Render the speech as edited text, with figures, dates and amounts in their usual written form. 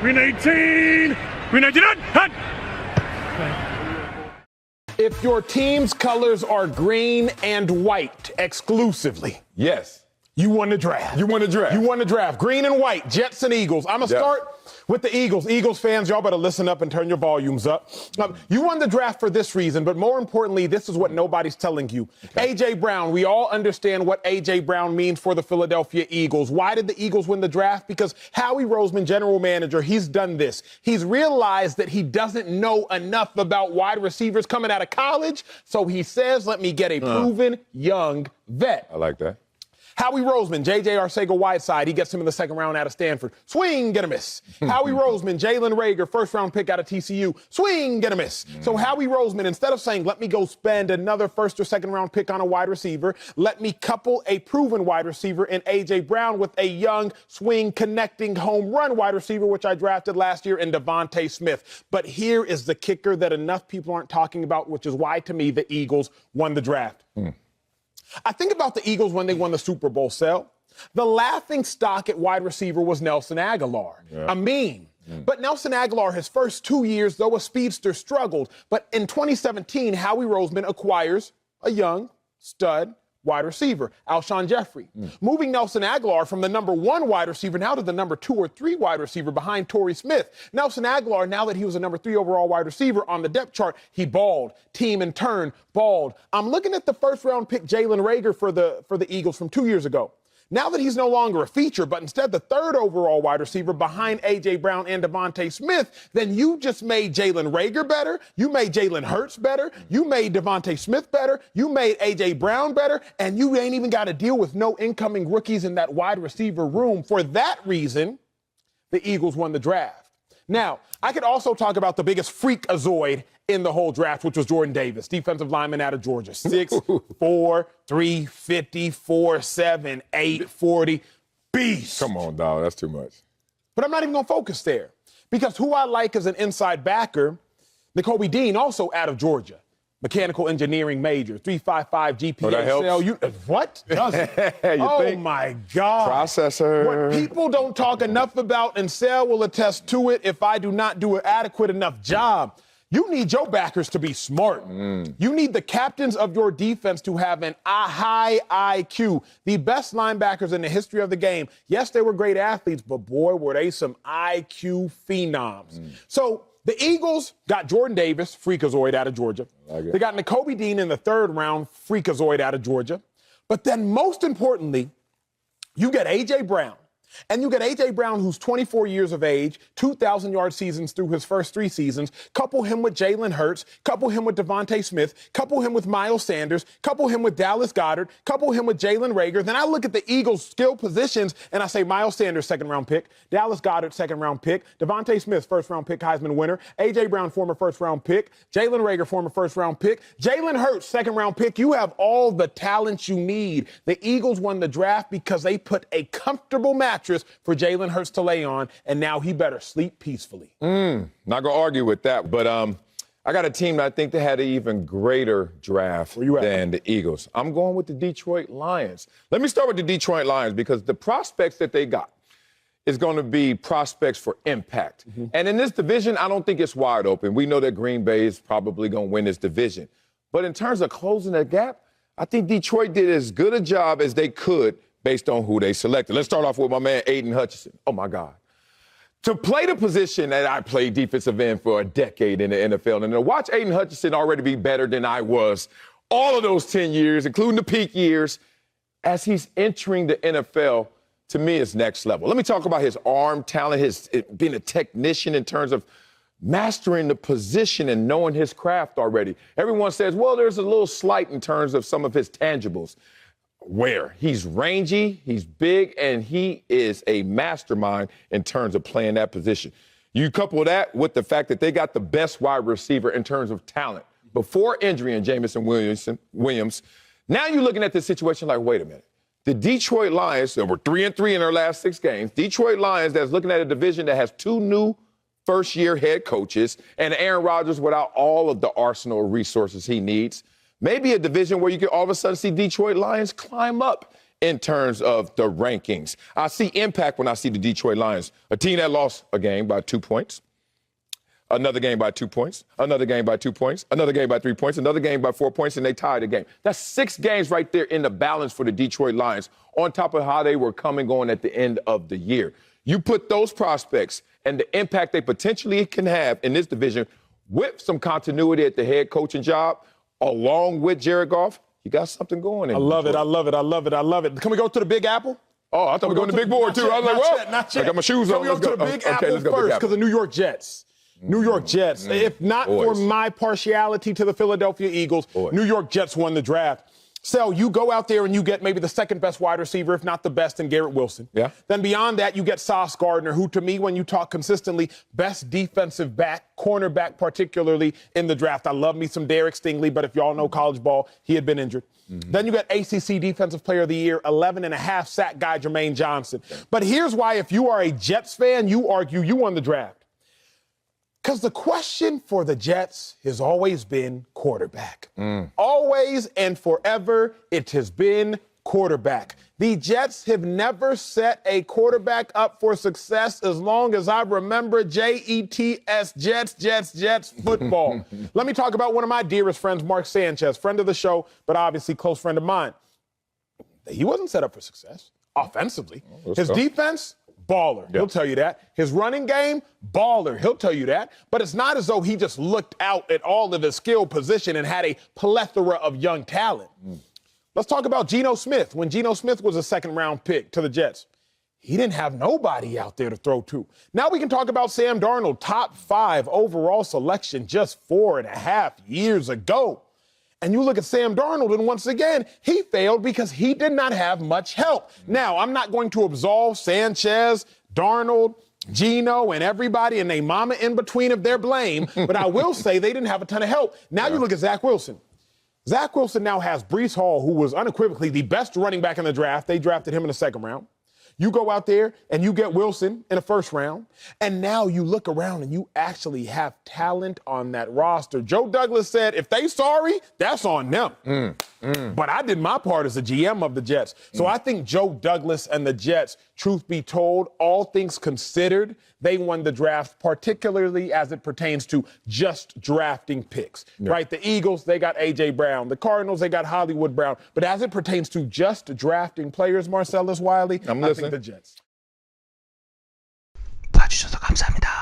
Green 18. Green 19. Hut. If your team's colors are green and white exclusively. Yes. You won the draft. You won the draft. You won the draft. Green and white, Jets and Eagles. I'm going to start with the Eagles. Eagles fans, y'all better listen up and turn your volumes up. You won the draft for this reason, but more importantly, this is what nobody's telling you. Okay. A.J. Brown, we all understand what A.J. Brown means for the Philadelphia Eagles. Why did the Eagles win the draft? Because Howie Roseman, general manager, he's done this. He's realized that he doesn't know enough about wide receivers coming out of college, so he says, let me get a proven young vet. I like that. Howie Roseman, J.J. Arcega-Whiteside, he gets him in the second round out of Stanford. Swing, get a miss. Howie Roseman, Jalen Reagor, first-round pick out of TCU. Swing, get a miss. So Howie Roseman, instead of saying, let me go spend another first- or second-round pick on a wide receiver, let me couple a proven wide receiver in A.J. Brown with a young, swing-connecting home run wide receiver, which I drafted last year, in Devontae Smith. But here is the kicker that enough people aren't talking about, which is why, to me, the Eagles won the draft. I think about the Eagles when they won the Super Bowl, Sel. The laughing stock at wide receiver was Nelson Aguilar. A meme. But Nelson Aguilar, his first 2 years, though a speedster, struggled. But in 2017, Howie Roseman acquires a young stud wide receiver, Alshon Jeffrey, moving Nelson Aguilar from the number 1 wide receiver now to the number 2 or 3 wide receiver behind Torrey Smith. Nelson Aguilar, now that he was a number 3 overall wide receiver on the depth chart, he balled. Team in turn balled. I'm looking at the first-round pick Jalen Reagor for the Eagles from 2 years ago. Now that he's no longer a feature, but instead the 3rd overall wide receiver behind A.J. Brown and Devontae Smith, then you just made Jalen Reagor better. You made Jalen Hurts better. You made Devontae Smith better. You made A.J. Brown better. And you ain't even got to deal with no incoming rookies in that wide receiver room. For that reason, the Eagles won the draft. Now, I could also talk about the biggest freakazoid in the whole draft, which was Jordan Davis, defensive lineman out of Georgia. 6'4", 350, 4'7", 840. Beast. Come on, dog. That's too much. But I'm not even going to focus there. Because who I like as an inside backer, Nakobe Dean, also out of Georgia. Mechanical engineering major, 355 GPA. that helps. What does it? My God. Processor. What people don't talk enough about, and Sal will attest to it if I do not do an adequate enough job. You need your backers to be smart. You need the captains of your defense to have a high IQ. The best linebackers in the history of the game. Yes, they were great athletes, but boy, were they some IQ phenoms. So the Eagles got Jordan Davis, freakazoid out of Georgia. They got Nakobe Dean in the 3rd round, freakazoid out of Georgia. But then most importantly, you get A.J. Brown. And you get A.J. Brown, who's 24 years of age, 2,000-yard seasons through his first 3 seasons. Couple him with Jalen Hurts. Couple him with Devontae Smith. Couple him with Miles Sanders. Couple him with Dallas Goedert. Couple him with Jalen Reagor. Then I look at the Eagles' skill positions, and I say Miles Sanders, 2nd-round pick. Dallas Goedert, 2nd-round pick. Devontae Smith, 1st-round pick, Heisman winner. A.J. Brown, former 1st-round pick. Jalen Reagor, former 1st-round pick. Jalen Hurts, 2nd-round pick. You have all the talent you need. The Eagles won the draft because they put a comfortable mattress for Jalen Hurts to lay on, and now he better sleep peacefully. Not going to argue with that, but I got a team that I think they had an even greater draft than the Eagles. I'm going with the Detroit Lions. Let me start with the Detroit Lions because the prospects that they got is going to be prospects for impact. And in this division, I don't think it's wide open. We know that Green Bay is probably going to win this division. But in terms of closing the gap, I think Detroit did as good a job as they could based on who they selected. Let's start off with my man, Aiden Hutchison. Oh, my God. To play the position that I played defensive end for a decade in the NFL, and to watch Aiden Hutchison already be better than I was all of those 10 years, including the peak years, as he's entering the NFL, to me, is next level. Let me talk about his arm talent, his being a technician in terms of mastering the position and knowing his craft already. Everyone says, well, there's a little slight in terms of some of his tangibles. Where he's rangy, he's big, and he is a mastermind in terms of playing that position. You couple that with the fact that they got the best wide receiver in terms of talent before injury in Jameson Williams. Now you're looking at this situation like, wait a minute. The Detroit Lions, that were 3-3 in their last 6 games, Detroit Lions that's looking at a division that has 2 new first-year head coaches and Aaron Rodgers without all of the arsenal of resources he needs. Maybe a division where you can all of a sudden see Detroit Lions climb up in terms of the rankings. I see impact when I see the Detroit Lions, a team that lost a game by 2 points, another game by 2 points, another game by 2 points, another game by 3 points, another game by 4 points, and they tied the game. That's 6 games right there in the balance for the Detroit Lions, on top of how they were coming on at the end of the year. You put those prospects and the impact they potentially can have in this division with some continuity at the head coaching job, along with Jared Goff, you got something going. I love it. I love it. I love it. I love it. Can we go to the Big Apple? Oh, I thought we were going to the big board, too. I was like, well, I got my shoes on. Can we go to the Big Apple first? Because the New York Jets. New York Jets. If not for my partiality to the Philadelphia Eagles, New York Jets won the draft. So you go out there and you get maybe the second best wide receiver, if not the best, in Garrett Wilson. Yeah. Then beyond that, you get Sauce Gardner, who to me, when you talk consistently, best defensive back, cornerback particularly in the draft. I love me some Derek Stingley, but if y'all know college ball, he had been injured. Then you got ACC Defensive Player of the Year, 11.5 sack guy Jermaine Johnson. But here's why, if you are a Jets fan, you argue you won the draft. Because the question for the Jets has always been quarterback. Always and forever, it has been quarterback. The Jets have never set a quarterback up for success as long as I remember Jets, Jets football. Let me talk about one of my dearest friends, Mark Sanchez, friend of the show, but obviously close friend of mine. He wasn't set up for success offensively. His defense, baller. He'll tell you that. His running game, baller. He'll tell you that. But it's not as though he just looked out at all of his skill position and had a plethora of young talent. Let's talk about Geno Smith. When Geno Smith was a second-round pick to the Jets, he didn't have nobody out there to throw to. Now we can talk about Sam Darnold, top 5 overall selection just 4.5 years ago. And you look at Sam Darnold, and once again, he failed because he did not have much help. Now, I'm not going to absolve Sanchez, Darnold, Geno, and everybody and their mama in between of their blame, but I will say they didn't have a ton of help. Now you look at Zach Wilson. Zach Wilson now has Breece Hall, who was unequivocally the best running back in the draft. They drafted him in the second round. You go out there and you get Wilson in the first round, and now you look around and you actually have talent on that roster. Joe Douglas said, if they sorry, that's on them. But I did my part as the GM of the Jets. So I think Joe Douglas and the Jets, truth be told, all things considered, they won the draft, particularly as it pertains to just drafting picks, right? The Eagles, they got A.J. Brown. The Cardinals, they got Hollywood Brown. But as it pertains to just drafting players, Marcellus Wiley, I think the Jets. 봐주셔서 감사합니다.